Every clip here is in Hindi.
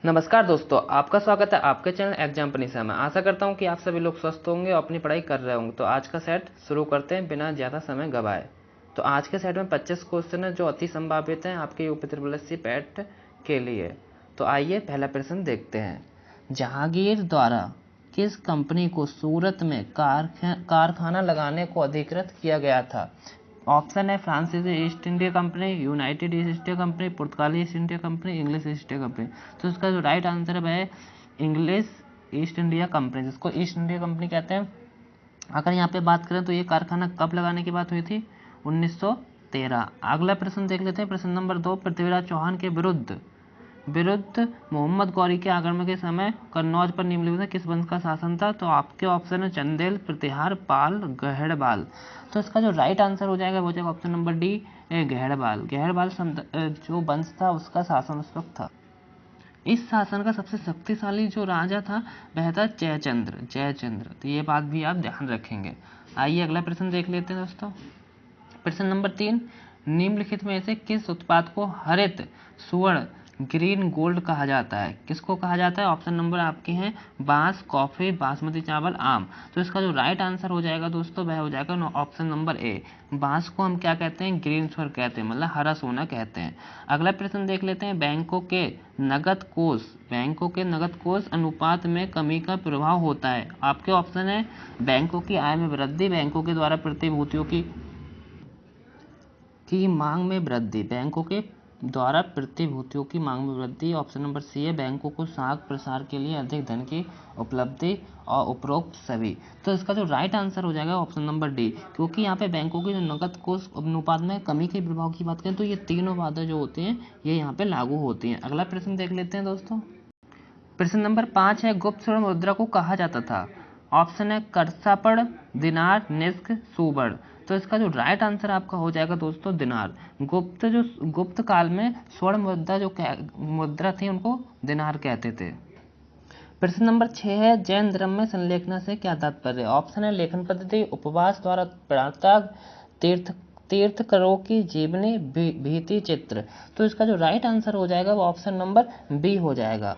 नमस्कार दोस्तों, आपका स्वागत है आपके चैनल एग्जाम पनीसा में। आशा करता हूं कि आप सभी लोग स्वस्थ होंगे और अपनी पढ़ाई कर रहे होंगे। तो आज का सेट शुरू करते हैं बिना ज़्यादा समय गवाए। तो आज के सेट में 25 क्वेश्चन है जो अति संभावित हैं आपके यूपी ट्रिपल एससी पैट के लिए। तो आइए पहला प्रश्न देखते हैं। जहांगीर द्वारा किस कंपनी को सूरत में कारखाना लगाने को अधिकृत किया गया था? ऑप्शन है फ्रांसीसी East India Company, United East India Company, पुर्तगाली East India Company, English East India Company. तो इसका जो राइट आंसर है इंग्लिश ईस्ट इंडिया कंपनी, जिसको ईस्ट इंडिया कंपनी कहते हैं। अगर यहाँ पे बात करें तो ये कारखाना कब लगाने की बात हुई थी? 1913। अगला प्रश्न देख लेते हैं, प्रश्न नंबर 2। पृथ्वीराज चौहान के विरुद्ध मोहम्मद गौरी के आक्रमण के समय कन्नौज पर निम्नलिखित में किस वंश का शासन था? तो आपके ऑप्शन है चंदेल, प्रतिहार, पाल, गहड़बाल। तो इसका जो राइट आंसर हो जाएगा वो जाएगा ऑप्शन नंबर डी, गहड़बाल। गहड़बाल जो वंश था उसका शासन उस वक्त था। इस शासन का सबसे शक्तिशाली जो राजा था वह था जयचंद्र। तो ये बात भी आप ध्यान रखेंगे। आइए अगला प्रश्न देख लेते हैं दोस्तों। प्रश्न नंबर 3। निम्नलिखित में से किस उत्पाद को हरित स्वर्ण ग्रीन गोल्ड कहा जाता है? किसको कहा जाता है? ऑप्शन नंबर आपके हैं बांस, कॉफी, बासमती चावल, आम। तो इसका जो राइट आंसर हो जाएगा दोस्तों वह हो जाएगा ऑप्शन नंबर ए। बांस को हम क्या कहते हैं? ग्रीन स्वर्ण कहते हैं, मतलब हरा सोना कहते हैं। अगला प्रश्न देख लेते हैं। बैंकों के नगद कोष अनुपात में कमी का प्रभाव होता है। आपके ऑप्शन है बैंकों की आय में वृद्धि, बैंकों के द्वारा प्रतिभूतियों की मांग में वृद्धि, बैंकों के द्वारा प्रतिभूतियों की मांग में वृद्धि। ऑप्शन नंबर सी है बैंकों को साख प्रसार के लिए अधिक धन की उपलब्धि और उपरोक्त सभी। तो इसका जो राइट आंसर हो जाएगा ऑप्शन नंबर डी, क्योंकि यहाँ पे बैंकों की जो नकद कोष अनुपात में कमी के प्रभाव की बात करें तो ये तीनों बातें जो होती हैं ये यहाँ पे लागू होती हैं। अगला प्रश्न देख लेते हैं दोस्तों। प्रश्न नंबर 5 है गुप्त स्वर्ण मुद्रा को कहा जाता था? ऑप्शन है करसापड़, दिनार, निस्क, सुवर्ण। तो इसका जो राइट आंसर आपका हो जाएगा दोस्तों दिनार। गुप्त काल में स्वर्ण मुद्रा थी उनको दिनार कहते थे। प्रश्न नंबर 6 है जैन धर्म में संलेखना से क्या तात्पर्य? ऑप्शन है लेखन पद्धति, उपवास द्वारा प्राणत्याग, तीर्थंकरों की जीवनी, भीति चित्र। तो इसका जो राइट आंसर हो जाएगा वो ऑप्शन नंबर बी हो जाएगा,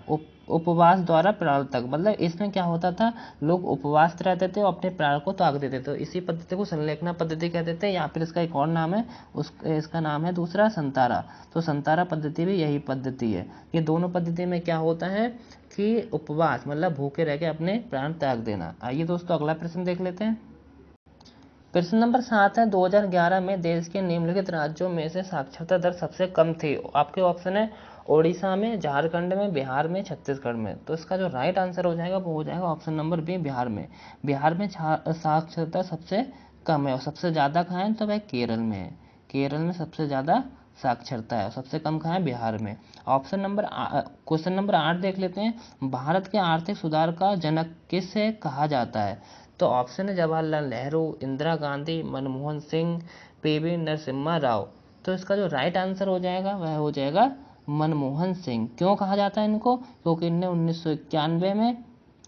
उपवास द्वारा प्राण तक। मतलब इसमें क्या होता था, लोग उपवास रहते थे और अपने प्राण को त्याग देते थे। तो इसी पद्धति को संलेखना पद्धति कहते थे, या फिर इसका एक और नाम है इसका नाम है दूसरा संतारा। तो संतारा पद्धति भी यही पद्धति है। ये दोनों पद्धति में क्या होता है कि उपवास मतलब भूखे रह के अपने प्राण त्याग देना। आइए दोस्तों अगला प्रश्न देख लेते हैं। प्रश्न नंबर 7 है 2011 में देश के निम्नलिखित राज्यों में से साक्षरता दर सबसे कम थी। आपके ऑप्शन है ओडिशा में, झारखंड में, बिहार में, छत्तीसगढ़ में। तो इसका जो राइट आंसर हो जाएगा वो हो जाएगा ऑप्शन नंबर बी, बिहार में। बिहार में साक्षरता सबसे कम है और सबसे ज़्यादा कहाँ है? तो वह केरल में है। केरल में सबसे ज़्यादा साक्षरता है, सबसे कम कहाँ है? बिहार में। क्वेश्चन नंबर 8 देख लेते हैं। भारत के आर्थिक सुधार का जनक किसे कहा जाता है? तो ऑप्शन है जवाहरलाल नेहरू, इंदिरा गांधी, मनमोहन सिंह, पीवी नरसिम्हा राव। तो इसका जो राइट आंसर हो जाएगा वह हो जाएगा मनमोहन सिंह। क्यों कहा जाता है इनको? क्योंकि इनने 1991 में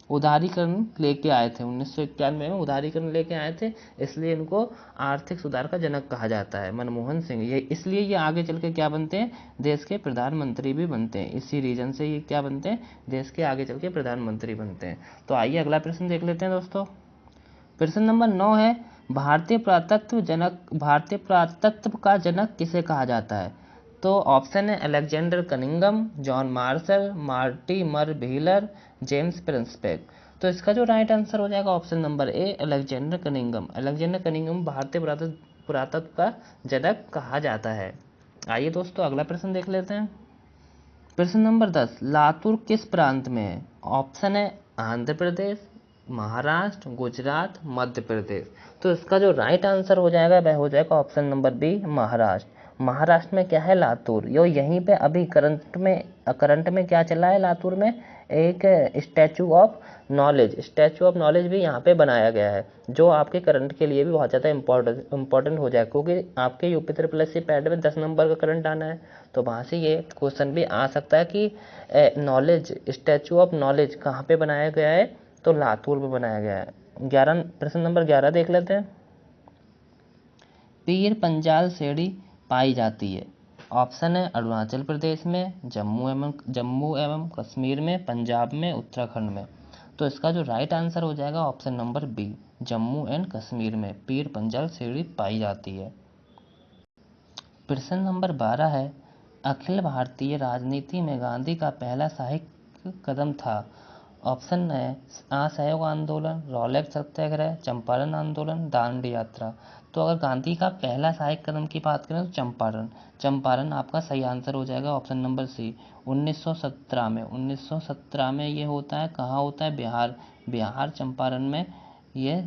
उदारीकरण लेके आए थे। 1991 में उदारीकरण लेके आए थे, इसलिए इनको आर्थिक सुधार का जनक कहा जाता है मनमोहन सिंह। ये इसलिए ये आगे चल के क्या बनते हैं? देश के प्रधानमंत्री भी बनते हैं। इसी रीजन से ये क्या बनते हैं? देश के आगे चल के प्रधानमंत्री बनते हैं। तो आइए अगला प्रश्न देख लेते हैं दोस्तों। प्रश्न नंबर 9 है भारतीय पुरातत्व का जनक किसे कहा जाता है? तो ऑप्शन है Alexander Cunningham, John Marshall, Mortimer Wheeler, James Prinsep. तो इसका जो राइट आंसर हो जाएगा option number A, Alexander Cunningham. Alexander Cunningham भारतीय पुरातत्व का जनक कहा जाता है। आइए दोस्तों अगला प्रश्न देख लेते हैं। प्रश्न नंबर 10 लातूर किस प्रांत में है? ऑप्शन है आंध्र प्रदेश, महाराष्ट्र, गुजरात, मध्य प्रदेश। तो इसका जो राइट आंसर हो जाएगा वह हो जाएगा option number B, Maharashtra. Maharashtra में क्या है? लातूर। यो यहीं पे अभी करंट में क्या चला है? लातूर में एक स्टैचू ऑफ नॉलेज भी यहाँ पे बनाया गया है, जो आपके करंट के लिए भी बहुत ज़्यादा इंपॉर्टेंट हो जाए, क्योंकि आपके यूपी ट्रिपल एससी पैड में 10 नंबर का करंट आना है। तो वहाँ से ये क्वेश्चन भी आ सकता है कि स्टैचू ऑफ नॉलेज कहाँ पे बनाया गया है? तो लातूर में बनाया गया है। प्रश्न नंबर 11 देख लेते हैं। पीर पंजाल सेड़ी पाई जाती है। ऑप्शन है अरुणाचल प्रदेश में, जम्मू एवं कश्मीर में, पंजाब में, उत्तराखंड में। तो इसका जो राइट आंसर हो जाएगा option number B, Jammu and Kashmir में पीर पंजल सीढ़ी पाई जाती है। प्रश्न नंबर 12 है, अखिल भारतीय राजनीति में गांधी का पहला साहित्यिक कदम था। ऑप्शन है असहयोग आंदोलन, रॉलेट सत्याग्रह, चंपारण आंदोलन, दांडी यात्रा। तो अगर गांधी का पहला साहित्यिक कदम की बात करें तो चंपारण आपका सही आंसर हो जाएगा, ऑप्शन नंबर सी। 1917 में ये होता है, कहाँ होता है, बिहार चंपारण में ये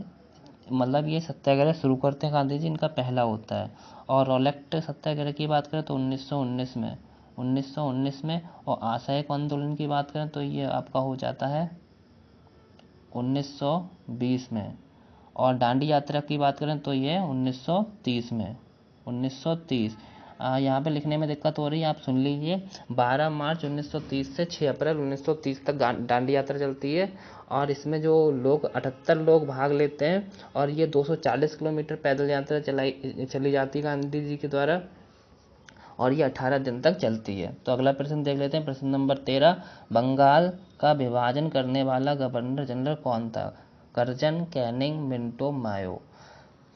ये सत्याग्रह शुरू करते हैं गांधी जी, इनका पहला होता है। और रॉलेट सत्याग्रह की बात करें तो 1919 में और असहयोग आंदोलन की बात करें तो ये आपका हो जाता है 1920 में। और दांडी यात्रा की बात करें तो ये 1930 में, 1930। यहाँ पे लिखने में दिक्कत हो रही है, आप सुन लीजिए। 12 मार्च 1930 से 6 अप्रैल 1930 तक दांडी यात्रा चलती है और इसमें जो लोग 78 लोग भाग लेते हैं और ये 240 किलोमीटर पैदल यात्रा चली जाती है गांधी जी के द्वारा और ये 18 दिन तक चलती है। तो अगला प्रश्न देख लेते हैं, प्रश्न नंबर 13, बंगाल का विभाजन करने वाला गवर्नर जनरल कौन था? कर्जन, कैनिंग, मिंटो, मायो।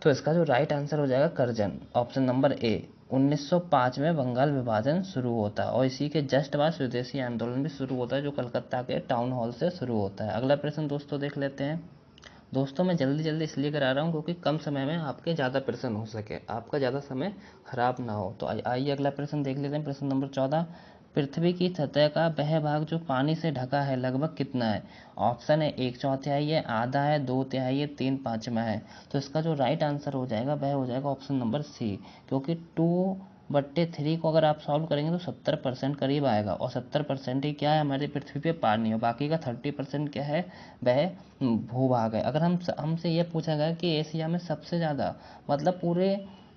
तो इसका जो राइट आंसर हो जाएगा कर्जन, ऑप्शन नंबर ए। 1905 में बंगाल विभाजन शुरू होता है और इसी के जस्ट बाद स्वदेशी आंदोलन भी शुरू होता है जो कलकत्ता के टाउन हॉल से शुरू होता है। अगला प्रश्न दोस्तों देख लेते हैं। दोस्तों मैं जल्दी इसलिए करा रहा हूँ क्योंकि कम समय में आपके ज़्यादा प्रश्न हो सके, आपका ज़्यादा समय खराब ना हो। तो आइए अगला प्रश्न देख लेते हैं, प्रश्न नंबर 14, पृथ्वी की सतह का वह भाग जो पानी से ढका है लगभग कितना है? ऑप्शन है 1/4 है, आधा है, 2/3 है, 3/5 है। तो इसका जो राइट आंसर हो जाएगा वह हो जाएगा ऑप्शन नंबर सी, क्योंकि 2/3 को अगर आप सॉल्व करेंगे तो 70% करीब आएगा और 70% ही क्या है हमारी पृथ्वी पे पानी, और बाकी का 30% क्या है वह भूभाग है। अगर हमसे ये पूछा गया कि एशिया में सबसे ज़्यादा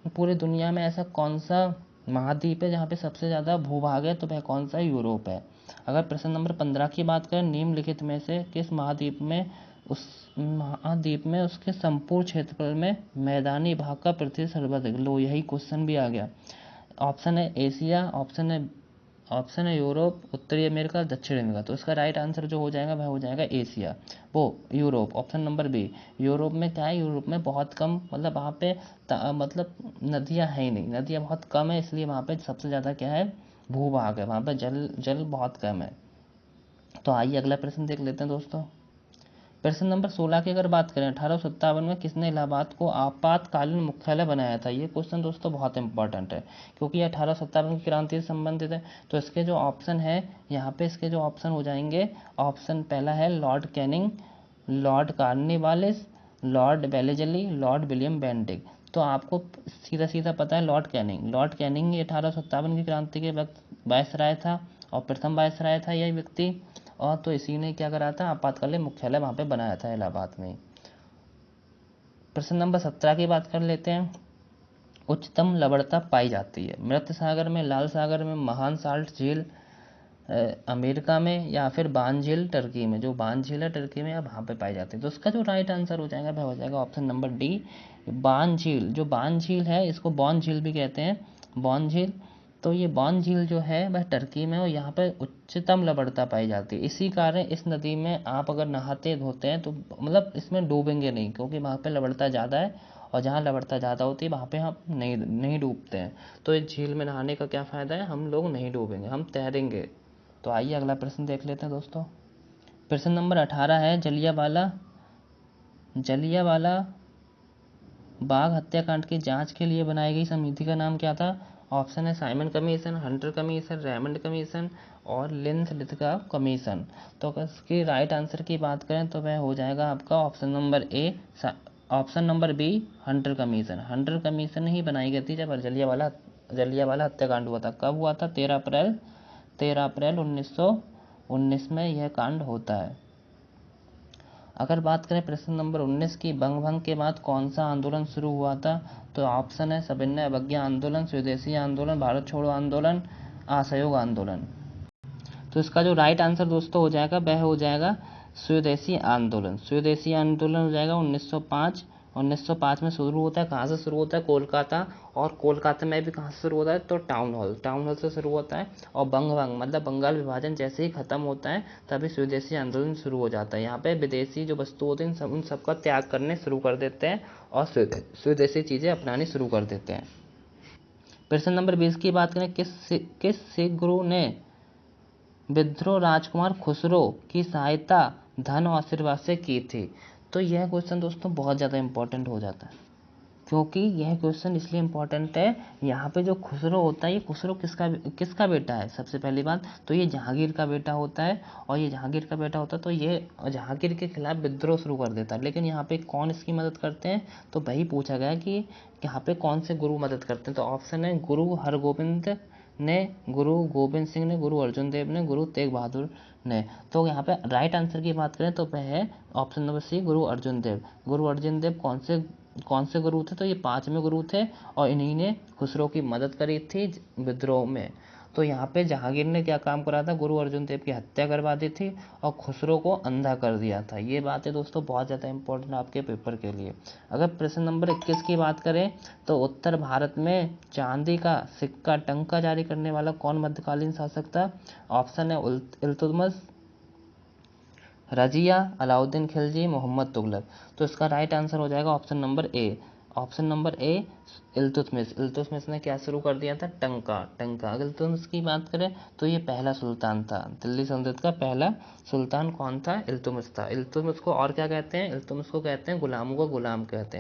पूरे दुनिया में ऐसा कौन सा महाद्वीप है जहाँ पे सबसे ज़्यादा भूभाग है, तो वह कौन सा यूरोप है। अगर प्रश्न नंबर 15 की बात करें, निम्नलिखित में से किस महाद्वीप में उसके संपूर्ण क्षेत्रफल में मैदानी भाग का प्रतिशत सर्वाधिक? लो यही क्वेश्चन भी आ गया। ऑप्शन है एशिया, ऑप्शन है यूरोप, उत्तरी अमेरिका, दक्षिण अमेरिका। तो इसका राइट आंसर जो हो जाएगा वह हो जाएगा Asia, Europe, option number B. Europe में क्या है, यूरोप में बहुत कम वहाँ पे नदियाँ है ही नहीं, नदियाँ बहुत कम है, इसलिए वहाँ पे सबसे ज़्यादा क्या है भूभाग है, वहाँ पे जल बहुत कम है। तो आइए अगला प्रश्न देख लेते हैं दोस्तों। प्रश्न नंबर 16 की अगर बात करें, 1857 में किसने इलाहाबाद को आपातकालीन मुख्यालय बनाया था? ये क्वेश्चन दोस्तों बहुत इंपॉर्टेंट है क्योंकि ये 1857 की क्रांति से संबंधित है। तो इसके जो ऑप्शन है यहाँ पे, इसके जो ऑप्शन हो जाएंगे, ऑप्शन पहला है Lord Canning, Lord Cornwallis, Lord Wellesley, Lord William Bentinck. तो आपको सीधा पता है लॉर्ड कैनिंग 1857 की क्रांति के वक्त वायसराय था और प्रथम वायसराय था यह व्यक्ति, और तो इसी ने क्या करा था, आपातकालीन मुख्यालय वहाँ पे बनाया था इलाहाबाद में। प्रश्न नंबर 17 की बात कर लेते हैं। उच्चतम लवणता पाई जाती है मृत सागर में, लाल सागर में, महान साल्ट झील अमेरिका में, या फिर बान झील टर्की में? जो बान झील है टर्की में, अब वहाँ पे पाई जाती है। तो इसका जो राइट आंसर हो जाएगा वह हो जाएगा ऑप्शन नंबर डी, बान झील। जो बान झील है इसको बॉन झील भी कहते हैं, बॉन झील। तो ये बॉन झील जो है वह टर्की में और यहाँ पर उच्चतम लवणता पाई जाती है। इसी कारण इस नदी में आप अगर नहाते धोते हैं तो इसमें डूबेंगे नहीं, क्योंकि वहाँ पे लवणता ज़्यादा है और जहाँ लवणता ज़्यादा होती है वहाँ पे हम नहीं डूबते हैं। तो इस झील में नहाने का क्या फ़ायदा है, हम लोग नहीं डूबेंगे, हम तैरेंगे। तो आइए अगला प्रश्न देख लेते हैं दोस्तों। प्रश्न नंबर 18 है, जलियांवाला बाग हत्याकांड की जांच के लिए बनाई गई समिति का नाम क्या था? ऑप्शन है Simon commission, Hunter commission, Raymond commission और लिंथलिथका कमीशन। तो इसकी राइट आंसर की बात करें तो वह हो जाएगा आपका option number A, option number B, Hunter Commission ही बनाई गई थी जब जलियांवाला हत्याकांड हुआ था। कब हुआ था? 13 अप्रैल 1919 में यह कांड होता है। अगर बात करें प्रश्न नंबर 19 की, बंगभंग के बाद कौन सा आंदोलन शुरू हुआ था? तो ऑप्शन है सविनय अवज्ञा आंदोलन, स्वदेशी आंदोलन, भारत छोड़ो आंदोलन, असहयोग आंदोलन। तो इसका जो राइट आंसर दोस्तों हो जाएगा वह हो जाएगा स्वदेशी आंदोलन हो जाएगा 1905 1905 में शुरू होता है। कहाँ से शुरू होता है? कोलकाता, और कोलकाता में भी कहाँ से शुरू होता है? तो टाउन हॉल से शुरू होता है। और बंग मतलब बंगाल विभाजन जैसे ही खत्म होता है तभी स्वदेशी आंदोलन शुरू हो जाता है। यहाँ पे विदेशी जो वस्तु होते हैं उन सबका त्याग करने शुरू कर देते हैं और स्वदेशी चीज़ें अपनानी शुरू कर देते हैं। प्रश्न नंबर 20 की बात करें, किस सिख गुरु ने विद्रोह राजकुमार खुसरो की सहायता धन और आशीर्वाद से की थी? तो यह क्वेश्चन दोस्तों बहुत ज़्यादा इंपॉर्टेंट हो जाता है, क्योंकि यह क्वेश्चन इसलिए इम्पोर्टेंट है, यहाँ पे जो खुसरो होता है, ये खुसरो किसका बेटा है? सबसे पहली बात तो ये जहांगीर का बेटा होता है, और ये जहांगीर का बेटा होता है तो ये जहांगीर के खिलाफ विद्रोह शुरू कर देता है। लेकिन यहाँ पे कौन इसकी मदद करते हैं? तो वही पूछा गया कि यहाँ पे कौन से गुरु मदद करते हैं। तो ऑप्शन है गुरु हरगोबिंद ने, गुरु गोबिंद सिंह ने, गुरु अर्जुन देव ने, गुरु तेग बहादुर ने। तो यहाँ पे राइट आंसर की बात करें तो वह है ऑप्शन नंबर सी, गुरु अर्जुन देव। गुरु अर्जुन देव कौन से गुरु थे? तो ये 5वें गुरु थे, और इन्हीं ने खुसरो की मदद करी थी विद्रोह में। तो यहाँ पे जहांगीर ने क्या काम करा था? गुरु अर्जुन देव की हत्या करवा दी थी और खुसरो को अंधा कर दिया था। ये बातें दोस्तों बहुत ज़्यादा इंपॉर्टेंट आपके पेपर के लिए। अगर प्रश्न नंबर 21 की बात करें तो उत्तर भारत में चांदी का सिक्का टंका जारी करने वाला कौन मध्यकालीन शासक था? ऑप्शन है इल्तुतमिश, रजिया, अलाउद्दीन खिलजी, मोहम्मद तुगलक। तो इसका राइट आंसर हो जाएगा option number A. Option number ए इल्तुतमिश ने क्या शुरू कर दिया था? टंका। अगर इल्तुतमिश की बात करें तो ये पहला सुल्तान था, दिल्ली सल्तनत का पहला सुल्तान कौन था? इल्तुतमिश था। इल्तुतमिश को और क्या कहते हैं? इल्तुतमिश को कहते हैं गुलामों को गुलाम कहते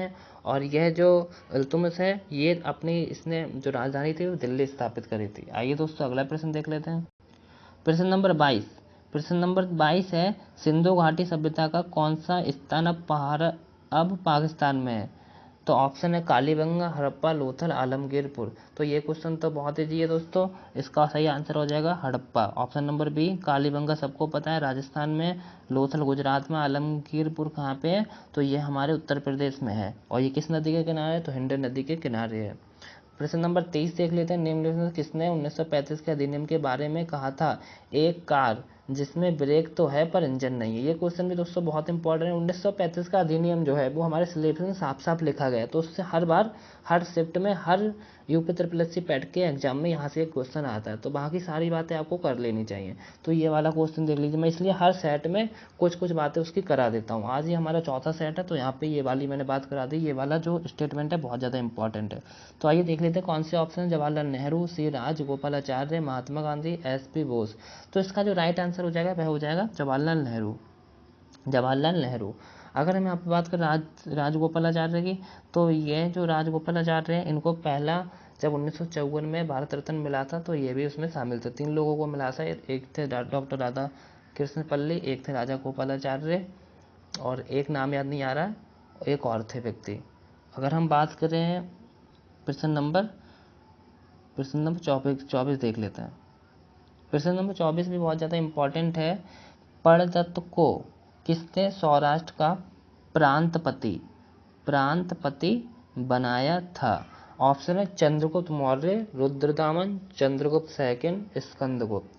हैं, और यह जो इल्तुतमिश है ये इसने जो राजधानी थी वो दिल्ली स्थापित करी थी। आइए दोस्तों अगला प्रश्न देख लेते हैं। प्रश्न नंबर 22 है, सिंधु घाटी सभ्यता का कौन सा स्थान अब पाकिस्तान में है? तो ऑप्शन है कालीबंगा, हड़प्पा, लोथल, आलमगीरपुर। तो ये क्वेश्चन तो बहुत ईजी है दोस्तों, इसका सही आंसर हो जाएगा Harappa. Option number B, Kalibanga सबको पता है राजस्थान में, लोथल गुजरात में, आलमगीरपुर कहाँ पे है? तो ये हमारे उत्तर प्रदेश में है। और ये किस नदी के किनारे है? तो हिंड नदी के किनारे है। प्रश्न नंबर 23 देख लेते हैं। निम्नलिखित में किसने 1935 के अधिनियम के बारे में कहा था? एक कार जिसमें ब्रेक तो है पर इंजन नहीं है। ये क्वेश्चन भी दोस्तों बहुत इंपॉर्टेंट है। 1935 का अधिनियम जो है वो हमारे सिलेबस में साफ साफ लिखा गया है, तो उससे हर बार हर शिफ्ट में हर यूपी SSC पैट के एग्जाम में यहाँ से एक क्वेश्चन आता है, तो बाकी सारी बातें आपको कर लेनी चाहिए। तो ये वाला क्वेश्चन देख लीजिए, मैं इसलिए हर सेट में कुछ बातें उसकी करा देता हूँ। आज ये हमारा चौथा सेट है तो यहाँ पे ये वाली मैंने बात करा दी। ये वाला जो स्टेटमेंट है बहुत ज़्यादा इंपॉर्टेंट है। तो आइए देख लेते हैं कौन से ऑप्शन है। जवाहरलाल नेहरू, सी राजगोपालाचार्य, महात्मा गांधी, SP बोस। तो इसका जो राइट आंसर हो जाएगा वह हो जाएगा जवाहरलाल नेहरू। अगर हम यहाँ पे बात करें राजगोपालाचार्य की, तो ये जो राजगोपालाचार्य हैं इनको पहला जब 1954 में भारत रत्न मिला था तो ये भी उसमें शामिल थे। 3 लोगों को मिला था, एक थे डॉक्टर राधा कृष्ण पल्ली, एक थे राजा गोपालाचार्य, और एक नाम याद नहीं आ रहा, एक और थे व्यक्ति। अगर हम बात करें प्रश्न नंबर 24 देख लेते हैं। प्रश्न नंबर 24 भी बहुत ज़्यादा इंपॉर्टेंट है। पणदत्त को किसने सौराष्ट्र का प्रांतपति बनाया था? ऑप्शन है चंद्रगुप्त मौर्य, रुद्रदामन, चंद्रगुप्त सेकंड, स्कंदगुप्त।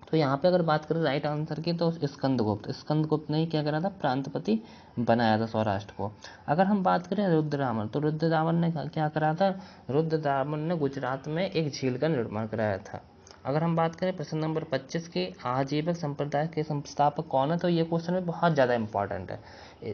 तो यहाँ पे अगर बात करें राइट आंसर की तो स्कंदगुप्त ने ही क्या करा था? प्रांतपति बनाया था सौराष्ट्र को। अगर हम बात करें रुद्रदामन, तो रुद्रदामन ने क्या करा था? रुद्रदामन ने गुजरात में एक झील का निर्माण कराया था। अगर हम बात करें प्रश्न नंबर 25 की, आजीवक संप्रदाय के संस्थापक कौन है? तो ये क्वेश्चन भी बहुत ज़्यादा इंपॉर्टेंट है।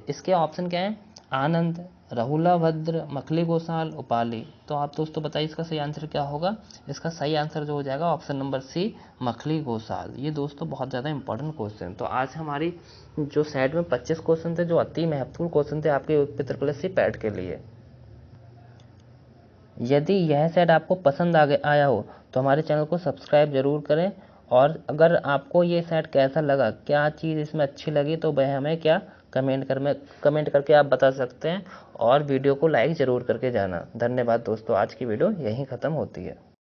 इसके ऑप्शन क्या है? आनंद, राहुला भद्र, मखली गोसाल, उपाली। तो आप दोस्तों बताइए इसका सही आंसर क्या होगा? इसका सही आंसर जो हो जाएगा option number C, Makkhali Gosal. ये दोस्तों बहुत ज़्यादा इंपॉर्टेंट क्वेश्चन। तो आज हमारी जो सेट में 25 क्वेश्चन थे जो अति महत्वपूर्ण क्वेश्चन थे आपके उत्तर प्रदेश पैट के लिए। यदि यह सेट आपको पसंद आया हो तो हमारे चैनल को सब्सक्राइब जरूर करें, और अगर आपको ये सेट कैसा लगा, क्या चीज़ इसमें अच्छी लगी, तो वह हमें क्या कमेंट करके आप बता सकते हैं, और वीडियो को लाइक ज़रूर करके जाना। धन्यवाद दोस्तों, आज की वीडियो यहीं ख़त्म होती है।